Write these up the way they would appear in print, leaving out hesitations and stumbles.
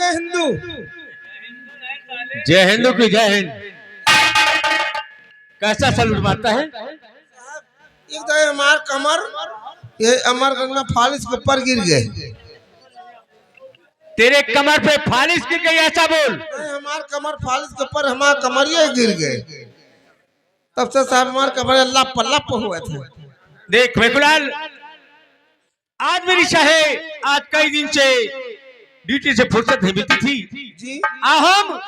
जय हिंदू। जय हिंदू की जय हिंद। कैसा सलूट मारता है? एक तो हमार कमर, ये अमरगंज में फालिस के ऊपर गिर गए। तेरे कमर पे फालिश गिर गई ऐसा बोल। नहीं, हमार कमर फालिस के ऊपर हमार कमरिए गिर गए। तब से साहब हमार कमर लप लप हुए थे। देख मेघलाल, आज मेरी चाहे आज कई दिन से ड्यूटी से फुर्सत नहीं मिलती थी जी हम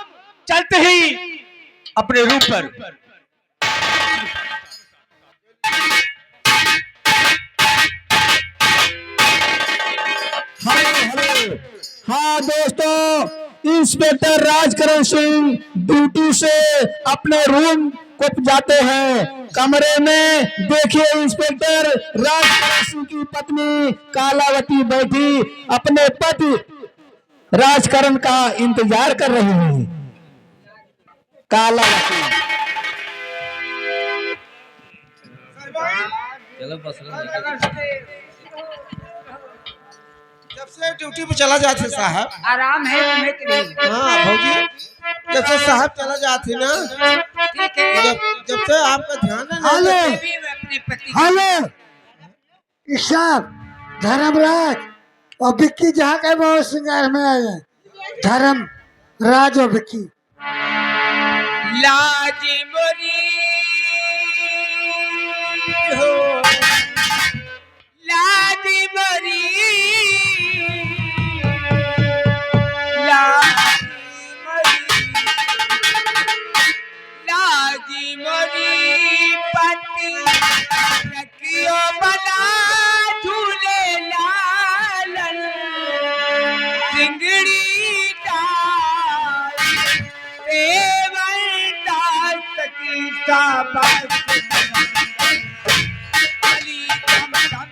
चलते ही अपने रूम पर। हाँ दोस्तों, इंस्पेक्टर राजकरण सिंह ड्यूटी से अपने रूम को जाते हैं। कमरे में देखिए इंस्पेक्टर राजकरण सिंह की पत्नी कालावती बैठी अपने पति राजकरण का इंतजार कर रही है। कालावती जब से ड्यूटी पे चला जाते साहब आराम है तुम्हें कि नहीं? हाँ भौजी, जब से साहब चला जाते ना, ठीक है। जब से आपका ध्यान है हेलो मैं भी अपने पति हेलो ईशान धर्मराज और विक्की जहाँ के बहुत श्रृंगार में आए हैं। धर्मराज और विक्की लाज मोरी हो, लाज मोरी, लाज मोरी, लाज मोरी पति रखियो बना झूले लालन सिंगड़ी डाल देवर डाल सकी शाबाश अली दम दम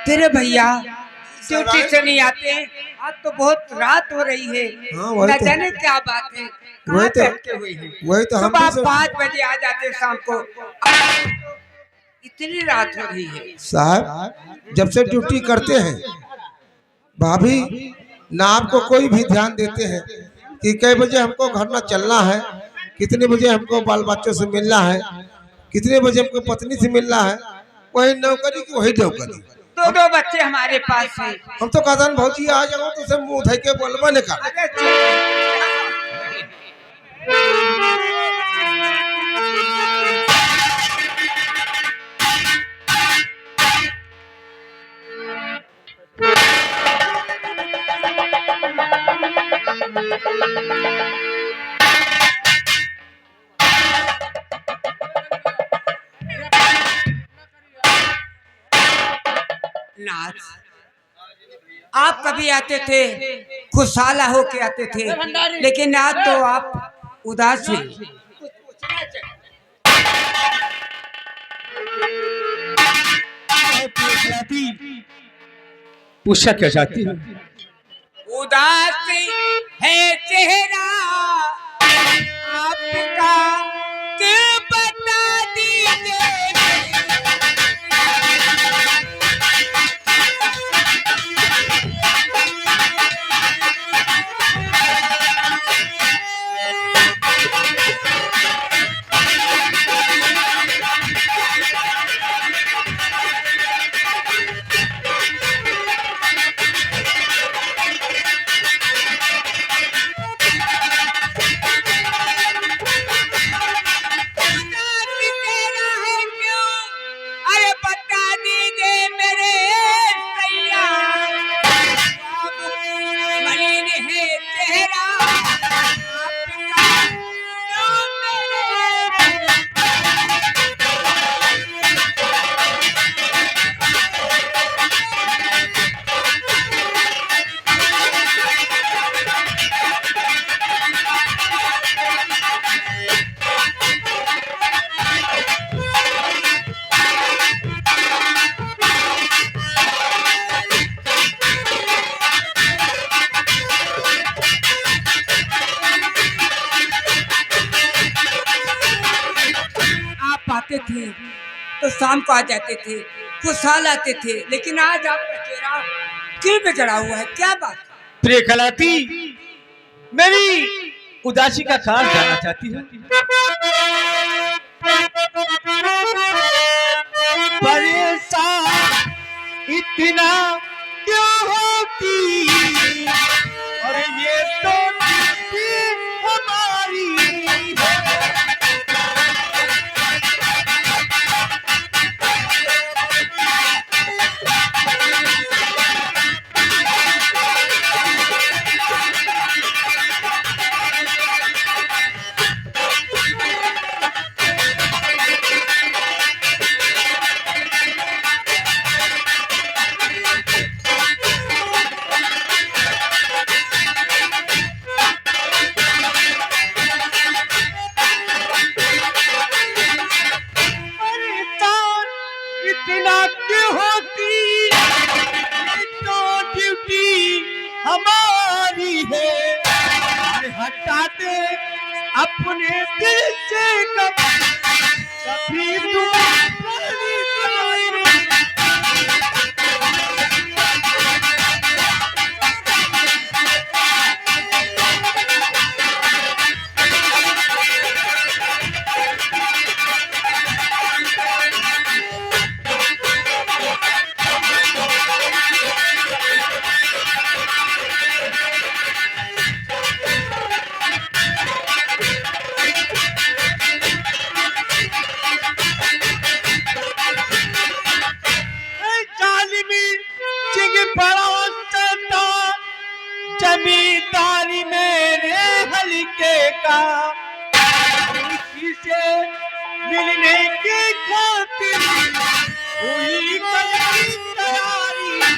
तेरे भैया ड्यूटी से नहीं आते। आज तो बहुत रात हो रही है। हाँ, वही न तो। जाने क्या बात है। वही तो। बैठे हुए हैं। वही तो हम सुबह भी सब- 5 बजे आ जाते, शाम को इतनी रात हो रही है। साहब जब से ड्यूटी करते हैं भाभी ना आपको कोई भी ध्यान देते हैं कि कई बजे हमको घर में चलना है, कितने बजे हमको बाल बच्चों से मिलना है, कितने बजे हमको पत्नी से मिलना है। वही नौकरी की वही नौकरी। दो बच्चे हमारे पास हैं। हम तो कहता भौजी आ जाओ तो सब मुंह उठाई के बोलबा नहीं कर। अरे चुप। नाथ, आप कभी आते थे खुशहाल होके आते थे, लेकिन आज तो आप उदास हैं। पूछा क्या चाहती है? उदास है चेहरा आपका, क्यों बता दीजिए। आते थे तो शाम को आ जाते थे, खुशहाल आते थे, लेकिन आज आपका चेहरा क्यों बिगड़ा हुआ है? क्या बात? प्रिय कलाती, मेरी उदासी का कारण जानना चाहती है? परेशान इतना क्यों होती, और ये तो हमारी इतना क्यों होती, तो ड्यूटी हमारी है। हटा दे अपने दिल से कभी तुम्हारी जमींदारी मेरे हल्के का, उसी से मिलने की खातिर हुई कल तैयारी।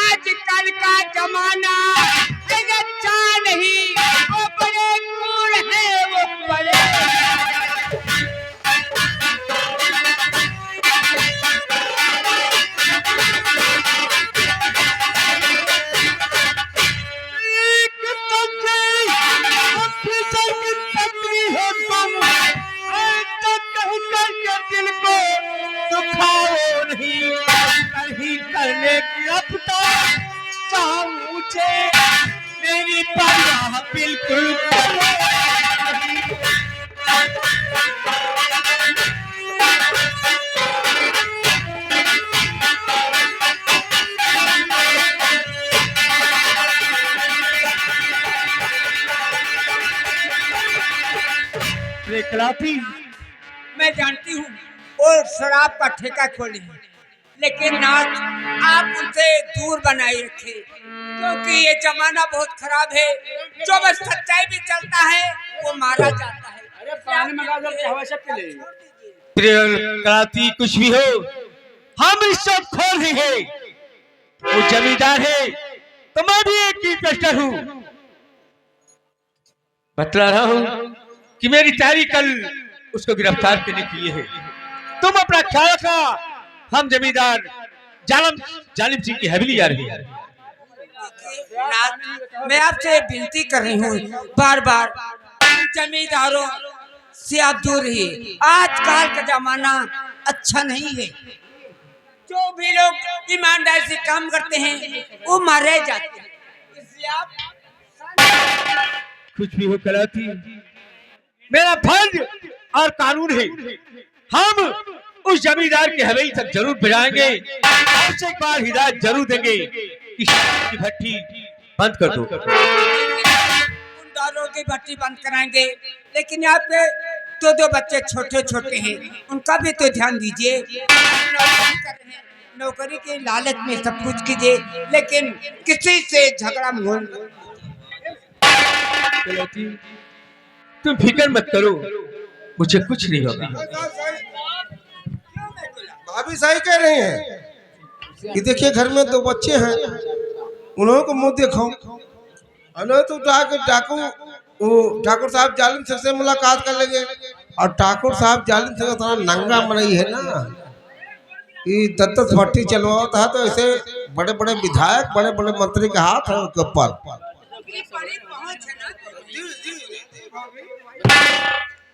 आजकल का जमाना अच्छा नहीं, वो बड़े कूल है, वो बड़े दिल को दुखाओ नहीं करने की अब तो मुझे मेरी परवाह बिल्कुल कलापी। मैं जानती हूँ वो शराब का ठेका खोले हैं, लेकिन नाथ आप उनसे दूर बनाए रखे, क्योंकि ये जमाना बहुत खराब है। जो बस सच्चाई भी चलता है वो मारा जाता है। अरे पानी मंगा दो, हवा सब के लिए। कलापी कुछ भी हो, हम इस सब खोल देंगे। वो जमींदार है तो मैं भी एक इन्वेस्टर हूँ। बतला रहा हूँ कि मेरी तैयारी कल उसको गिरफ्तार करने के लिए है। तुम अपना ख्याल रखना, हम जमींदार जालिम सिंह की हवेली जा रही है। मैं आपसे विनती कर रही हूँ, बार बार जमींदारों से आप दूर रहिए। आजकल का जमाना अच्छा नहीं है। जो भी लोग ईमानदारी से काम करते हैं वो मारे जाते हैं, इसलिए आप कुछ भी हो कलाती, मेरा फर्ज और कानून है। हम उस जमींदार की हवेली तक जरूर भिजाएंगे, उसे एक बार हिदायत जरूर देंगे कि शराब की भट्टी बंद कर दो। गुंडारों की भट्टी बंद कराएंगे, लेकिन यहाँ पे दो बच्चे छोटे छोटे हैं, उनका भी तो ध्यान दीजिए। नौकरी के लालच में सब कुछ कीजिए, लेकिन किसी से झगड़ा मत। तुम फिक्र मत करो, मुझे कुछ नहीं होगा। भाभी सही कह रही हैं कि देखिए घर में 2 बच्चे हैं, उन्हों को मुंह देखो। तो ठाकुर साहब जालिम सिंह से मुलाकात कर लेंगे, और ठाकुर साहब जालिम सिंह का नंगा मनई है ना कि 10 भट्टी चलवाता है, तो ऐसे बड़े बड़े विधायक बड़े बड़े मंत्री के हाथ है उनके ऊपर।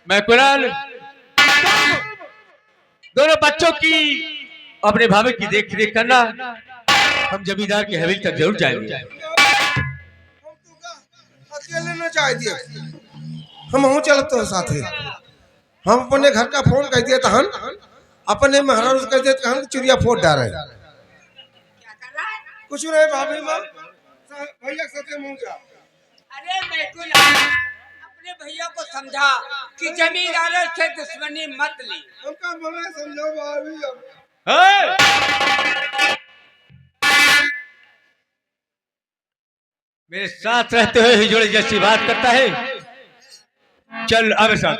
मैं कुरान दोनों बच्चों की अपने भाभी की देख रेख करना, हम जमींदार की हवेली तक जरूर जाएंगे। अकेले न चाहिए, हम हूँ चलते हो साथे। हम अपने घर का फोन कह दिया था, अपने महाराज कह दिया था, चिड़िया फोड़ डाले। कुछ नहीं भाभी माँ, भैया साथे मुँह जा। अरे मैं अपने भैया को समझा कि जमींदारों से दुश्मनी मत ली। उनका मना समझो भाभी। मेरे साथ रहते हुए हिजोड़े जैसी बात करता है। चल अब साथ।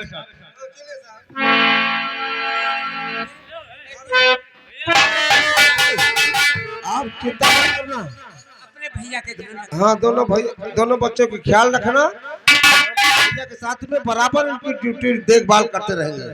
आप चिंता मत करना, अपने भैया के ध्यान। हाँ दोनों बच्चों का ख्याल रखना। भैया के साथ में बराबर उनकी ड्यूटी देखभाल करते रहेंगे।